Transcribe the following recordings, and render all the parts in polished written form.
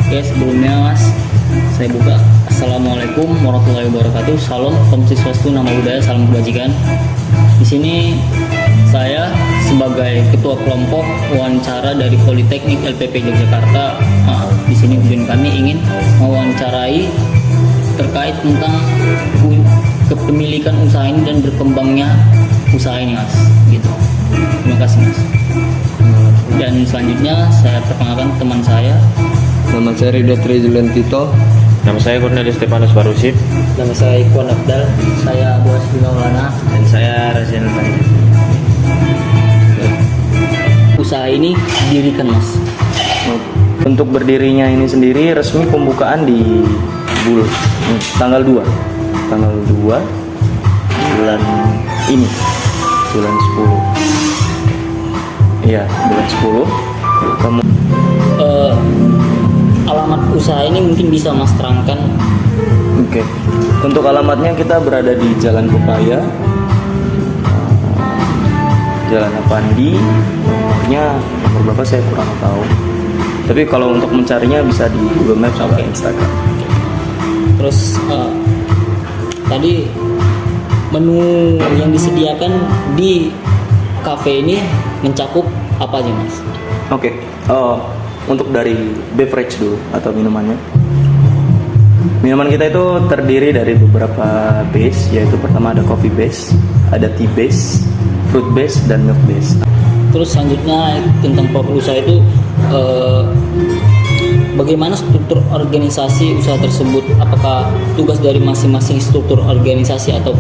Oke, sebelumnya Mas, saya buka. Assalamualaikum warahmatullahi wabarakatuh. Salam, Om Siswastu, Namo Buddhaya, salam kebajikan. Di sini saya sebagai ketua kelompok wawancara dari Politeknik LPP Yogyakarta. Di sini tujuan kami ingin mewawancarai terkait tentang kepemilikan usaha ini dan berkembangnya usaha ini, Mas. Gitu. Terima kasih, Mas. Dan selanjutnya saya perkenalkan teman saya. Nama saya Ridho Trijulian Tito. Nama saya Cornelis Stefanus Barusip. Nama saya Ikhwan Abdal. Saya Boas Maulana. Dan saya Raziel Fahmi. Usaha ini didirikan, Mas. Untuk berdirinya ini sendiri resmi pembukaan di tanggal 2 bulan ini, bulan 10. Iya, bulan 10. Alamat usaha ini mungkin bisa Mas terangkan. Oke. Untuk alamatnya kita berada di Jalan Pepaya, Jalan Apandi. Nomor berapa saya kurang tahu. Tapi kalau untuk mencarinya bisa di Google Maps atau Instagram. Terus tadi menu yang disediakan di kafe ini mencakup apa aja, Mas? Oke. Untuk dari beverage dulu atau minumannya. Minuman kita itu terdiri dari beberapa base, yaitu pertama ada coffee base, ada tea base, fruit base, dan milk base. Terus selanjutnya tentang profil usaha itu bagaimana struktur organisasi usaha tersebut? Apakah tugas dari masing-masing struktur organisasi atau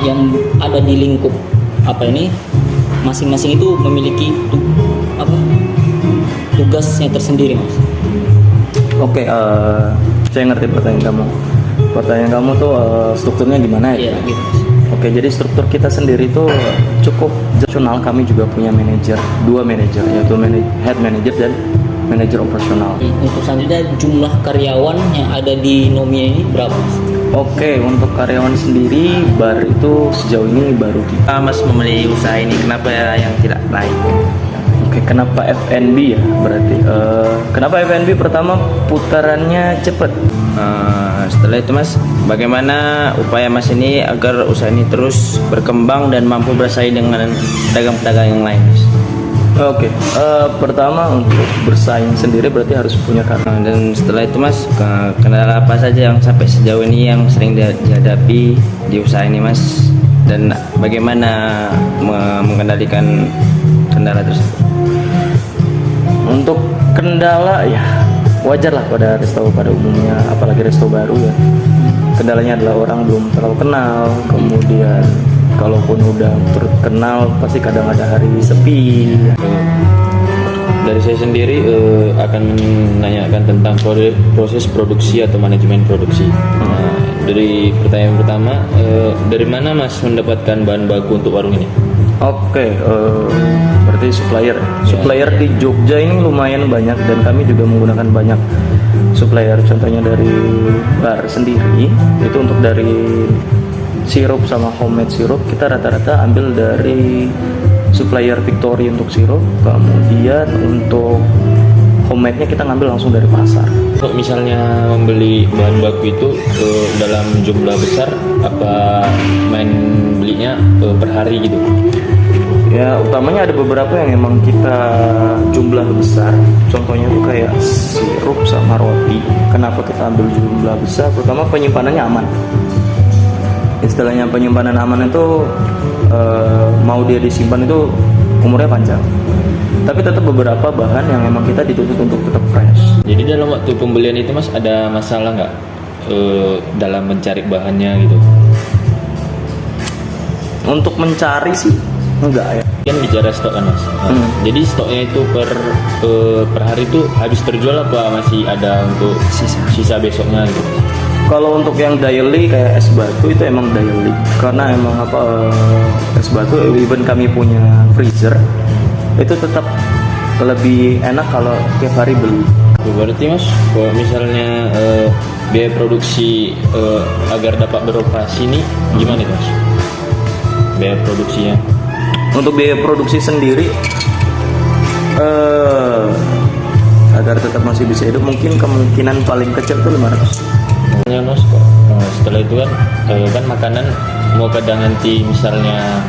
yang ada di lingkup apa ini? Masing-masing itu memiliki tugasnya tersendiri, Mas. Oke, saya ngerti pertanyaan kamu. Pertanyaan kamu tuh strukturnya gimana ya? Iya, gitu. Oke, jadi struktur kita sendiri itu cukup profesional. Kami juga punya manajer, 2 manajer, yaitu head manager dan manajer operasional. Untuk selanjutnya jumlah karyawan yang ada di Nomia ini berapa, Mas? Oke, untuk karyawan sendiri bar itu sejauh ini baru kita. Mas memilih usaha ini, kenapa yang tidak lain? Oke, kenapa F&B ya berarti? Kenapa F&B? Pertama putarannya cepat. Setelah itu Mas, bagaimana upaya Mas ini agar usaha ini terus berkembang dan mampu bersaing dengan pedagang-pedagang yang lain, Mas? Oke, pertama untuk bersaing sendiri berarti harus punya kartu. Dan setelah itu Mas, kendala apa saja yang sampai sejauh ini yang sering dihadapi di usaha ini, Mas? Dan bagaimana mengendalikan kendala tersebut? Untuk kendala ya wajar lah pada umumnya, apalagi resto baru ya. Kendalanya adalah orang belum terlalu kenal, kemudian kalaupun udah terkenal pasti kadang ada hari sepi. Dari saya sendiri akan menanyakan tentang proses produksi atau manajemen produksi. Nah, dari pertanyaan pertama, dari mana Mas mendapatkan bahan baku untuk warung ini? Oke, berarti supplier. Supplier di Jogja ini lumayan banyak dan kami juga menggunakan banyak supplier. Contohnya dari bar sendiri, itu untuk dari sirup sama homemade sirup kita rata-rata ambil dari supplier Victory untuk sirup. Kemudian untuk homemade-nya kita ngambil langsung dari pasar. Kalau misalnya membeli bahan baku itu dalam jumlah besar, apa main belinya per hari gitu? Ya, utamanya ada beberapa yang emang kita jumlah besar. Contohnya tuh kayak sirup sama roti. Kenapa kita ambil jumlah besar? Pertama, penyimpanannya aman. Istilahnya penyimpanan aman itu mau dia disimpan itu umurnya panjang. Tapi tetap beberapa bahan yang emang kita dituntut untuk tetap fresh. Jadi dalam waktu pembelian itu Mas ada masalah nggak dalam mencari bahannya gitu? Untuk mencari sih enggak ya. Kan bicara stok kan Mas. Nah, jadi stoknya itu per hari itu habis terjual apa masih ada untuk sisa besoknya gitu? Kalau untuk yang daily kayak es batu itu emang daily. Karena emang es batu even kami punya freezer itu tetap lebih enak kalau tiap hari beli. Berarti Mas, kalau misalnya biaya produksi agar dapat beroperasi ini gimana Mas? Biaya produksinya? Untuk biaya produksi sendiri agar tetap masih bisa hidup, mungkin kemungkinan paling kecil tuh 500. Ya Mas, setelah itu kan makanan mau kadang nanti misalnya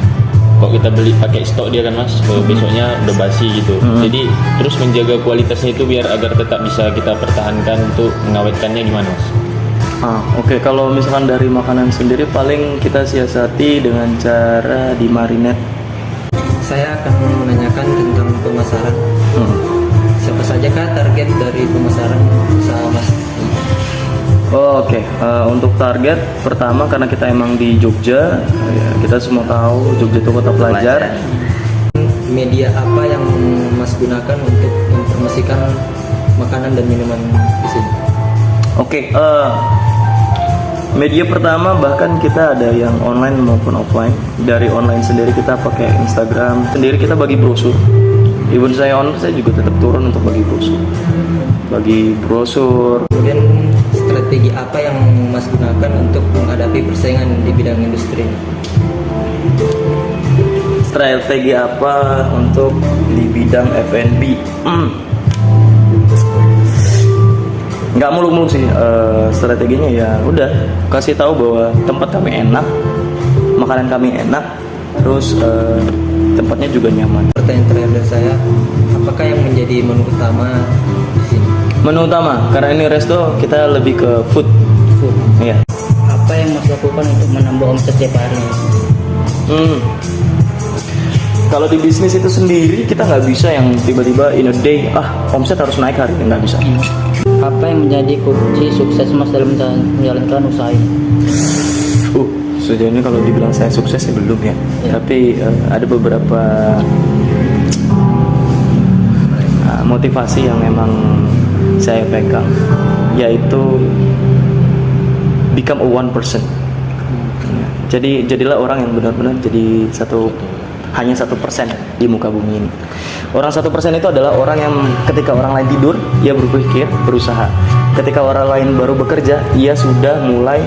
kok kita beli pakai stok dia kan Mas, besoknya udah basi gitu. Jadi terus menjaga kualitasnya itu biar agar tetap bisa kita pertahankan untuk mengawetkannya gimana Mas? Oke. Kalau misalkan dari makanan sendiri paling kita siasati dengan cara dimarinate. Saya akan menanyakan tentang pemasaran. Siapa saja kah target dari pemasaran usaha Mas? Oke. Untuk target pertama, karena kita emang di Jogja, ya, kita semua tahu Jogja itu kota pelajar. Media apa yang Mas gunakan untuk mempromosikan makanan dan minuman di sini? Oke. Media pertama bahkan kita ada yang online maupun offline. Dari online sendiri kita pakai Instagram sendiri, kita bagi brosur. Even saya online, saya juga tetap turun untuk bagi brosur. Kemudian strategi apa yang Mas gunakan untuk menghadapi persaingan di bidang industri ini? Strategi apa untuk di bidang F&B? Nggak muluk-muluk sih. Strateginya ya udah kasih tahu bahwa tempat kami enak, makanan kami enak, terus tempatnya juga nyaman. Pertanyaan terakhir dari saya, apakah yang menjadi menu utama di sini? Menu utama, karena ini resto kita lebih ke food. Iya. Apa yang Mas lakukan untuk menambah omset tiap hari? Kalau di bisnis itu sendiri kita nggak bisa yang tiba-tiba in a day omset harus naik hari ini, nggak bisa. Apa yang menjadi kunci sukses Mas dalam menjalankan usaha ini? Sejauh ini kalau dibilang saya sukses sih belum ya. Tapi ada beberapa motivasi yang memang saya pegang, yaitu become a one person. Jadi jadilah orang yang benar-benar jadi hanya 1% di muka bumi ini. Orang 1% itu adalah orang yang ketika orang lain tidur, ia berpikir, berusaha. Ketika orang lain baru bekerja, ia sudah mulai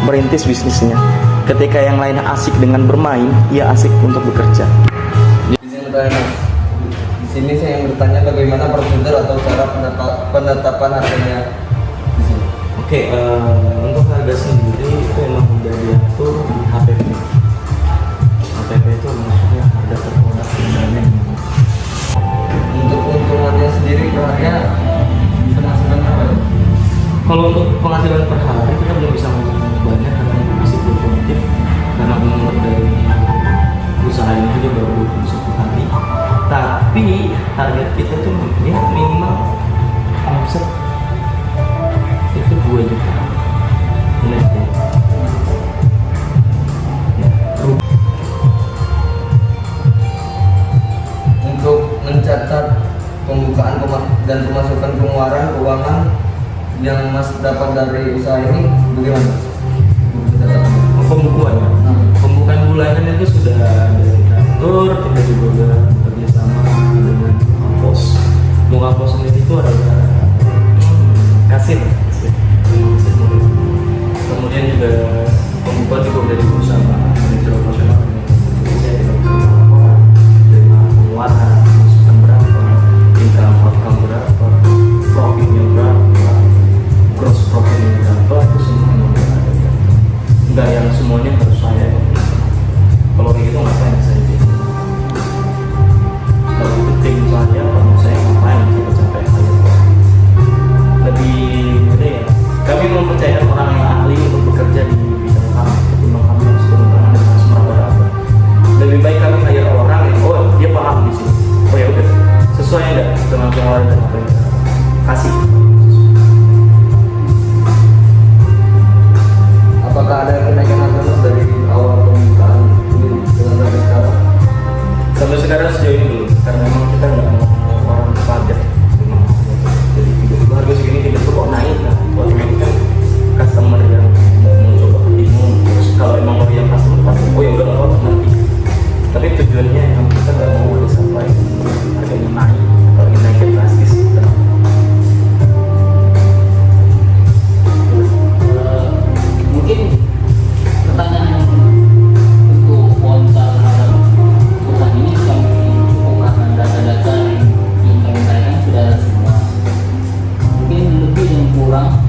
merintis bisnisnya. Ketika yang lain asik dengan bermain, ia asik untuk bekerja. Di sini saya yang bertanya bagaimana prosedur atau cara penetapan harganya di sini. Oke, untuk harga sendiri itu emang udah diatur di HPP. HPP itu maksudnya harga per produk sebenarnya. Untuk keuntungannya sendiri berarti penghasilan apa? Kalau untuk penghasilan per hari kita belum bisa ngomong banyak karena masih belum produktif, karena umur dari usaha ini juga baru 21 hari. Tapi target kita tuh ya minimal omset itu 2 juta net ya. Untuk mencatat pembukaan dan pemasukan pengeluaran keuangan yang Mas dapat dari usaha ini bagaimana? Pembukuan ya? Pembukaan bulanan itu sudah ada diatur, kita juga udah kerjasama dengan Pos. Bunga Pos sendiri itu adalah kasir. Kemudian juga pembukuan juga udah diurus sama manajer operasional. Saya tidak dari pengeluaran, masukan berapa, income outcome berapa, profitnya berapa, gross profitnya berapa, itu semua yang ada. Enggak yang semuanya harus saya. Kalau kayak gitu nggak saya jadi. Kalau itu tim saya, kalau saya ngapain kita sampai hal itu. Lebih mudah ya. Kami mempercayakan orang yang ahli untuk bekerja di bidang kami, ketimbang kami harus turun tangan dan harus meraba-raba. Lebih baik kami hire orang yang dia paham di sini. Ya udah, sesuai enggak dengan pengeluaran dan apa yang kita kasih. Apakah ada kenaikan harga dari awal pembukaan ini dengan harga sekarang? Sampai sekarang sejauh ini belum, karena memang kita nggak mau orang kaget. Jadi tiba-tiba harga segini tiba-tiba kok naik, nah otomatis kan customer yang mau mencoba bingung. Terus kalau emang mau yang customer pasti ya udah nggak apa-apa nanti. Tapi tujuannya yang kita nggak mau ada sampai harganya naik, kalau ini naiknya drastis. kurang